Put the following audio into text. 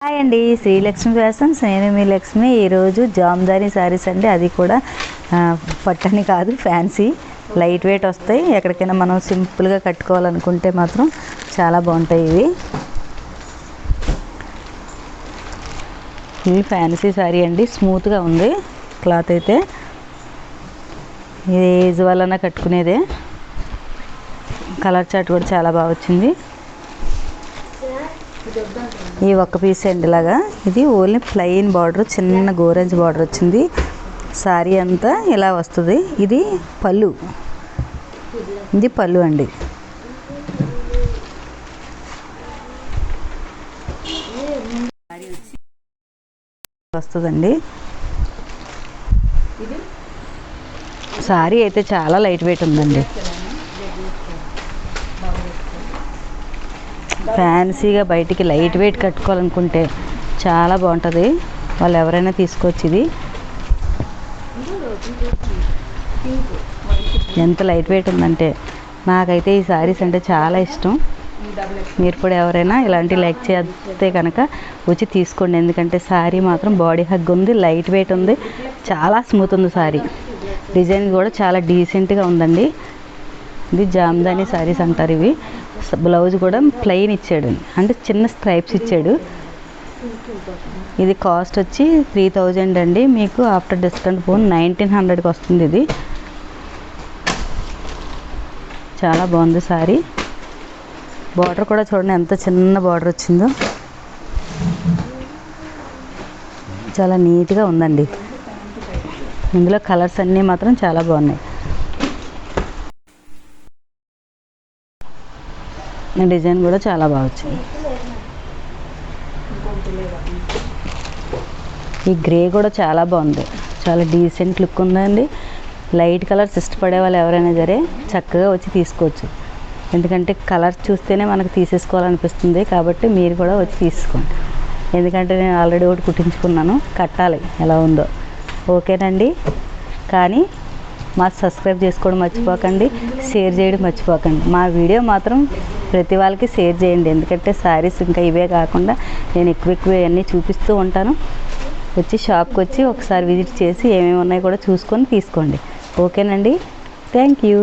Hi అండి, Srilakshmi fashions. నేను మీ లక్ష్మి. ఈరోజు జామ్దాని శారీస్ అండి. అది కూడా పట్టని కాదు, ఫ్యాన్సీ లైట్ వెయిట్ వస్తాయి. ఎక్కడికైనా మనం సింపుల్గా కట్టుకోవాలనుకుంటే మాత్రం చాలా బాగుంటాయి. ఇవి ఫ్యాన్సీ శారీ అండి. స్మూత్గా ఉంది క్లాత్ అయితే. ఇది ఏజ్ వలన కట్టుకునేదే. కలర్ చార్ట్ కూడా చాలా బాగా వచ్చింది. ఈ ఒక్క పీస్ అండి ఇలాగా. ఇది ఓన్లీ ప్లెయిన్ బార్డర్, చిన్న గోరెంజ్ బార్డర్ వచ్చింది. శారీ అంతా ఇలా వస్తుంది. ఇది పళ్ళు, ఇది పళ్ళు అండి. వస్తుందండి. శారీ అయితే చాలా లైట్ వెయిట్ ఉందండి. ఫ్యాన్సీగా బయటికి లైట్ వెయిట్ కట్టుకోవాలనుకుంటే చాలా బాగుంటుంది. వాళ్ళు ఎవరైనా తీసుకోవచ్చు. ఇది ఎంత లైట్ వెయిట్ ఉందంటే నాకైతే ఈ శారీస్ అంటే చాలా ఇష్టం. మీరు కూడా ఎవరైనా ఇలాంటి లైక్ చేస్తే కనుక వచ్చి తీసుకోండి. ఎందుకంటే శారీ మాత్రం బాడీ హగ్ ఉంది, లైట్ వెయిట్ ఉంది, చాలా స్మూత్ ఉంది శారీ. డిజైన్ కూడా చాలా డీసెంట్గా ఉందండి. ఇది జామ్దాని శారీస్ అంటారు ఇవి. బ్లౌజ్ కూడా ప్లెయిన్ ఇచ్చాడు, అంటే చిన్న స్ట్రైప్స్ ఇచ్చాడు. ఇది కాస్ట్ వచ్చి 3000 అండి. మీకు ఆఫ్టర్ డిస్కౌంట్ పోను 1900కి వస్తుంది. ఇది చాలా బాగుంది శారీ. బార్డర్ కూడా చూడండి ఎంత చిన్న బార్డర్ వచ్చిందో. చాలా నీట్గా ఉందండి. ఇందులో కలర్స్ అన్నీ మాత్రం చాలా బాగున్నాయి. డిజైన్ కూడా చాలా బాగా వచ్చింది. ఈ గ్రే కూడా చాలా బాగుంది, చాలా డీసెంట్ లుక్ ఉందండి. లైట్ కలర్స్ ఇష్టపడే వాళ్ళు ఎవరైనా సరే చక్కగా వచ్చి తీసుకోవచ్చు. ఎందుకంటే కలర్స్ చూస్తేనే మనకు తీసేసుకోవాలనిపిస్తుంది. కాబట్టి మీరు కూడా వచ్చి తీసుకోండి. ఎందుకంటే నేను ఆల్రెడీ ఒకటి కుట్టించుకున్నాను, కట్టాలి ఎలా ఉందో. ఓకేనండి. కానీ మా సబ్స్క్రైబ్ చేసుకోవడం మర్చిపోకండి, షేర్ చేయడం మర్చిపోకండి. మా వీడియో మాత్రం ప్రతి వాళ్ళకి షేర్ చేయండి. ఎందుకంటే శారీస్ ఇంకా ఇవే కాకుండా నేను ఎక్కువ అన్నీ చూపిస్తూ ఉంటాను. వచ్చి షాప్కి వచ్చి ఒకసారి విజిట్ చేసి ఏమేమి ఉన్నాయో కూడా చూసుకొని తీసుకోండి. ఓకేనండి. Thank you.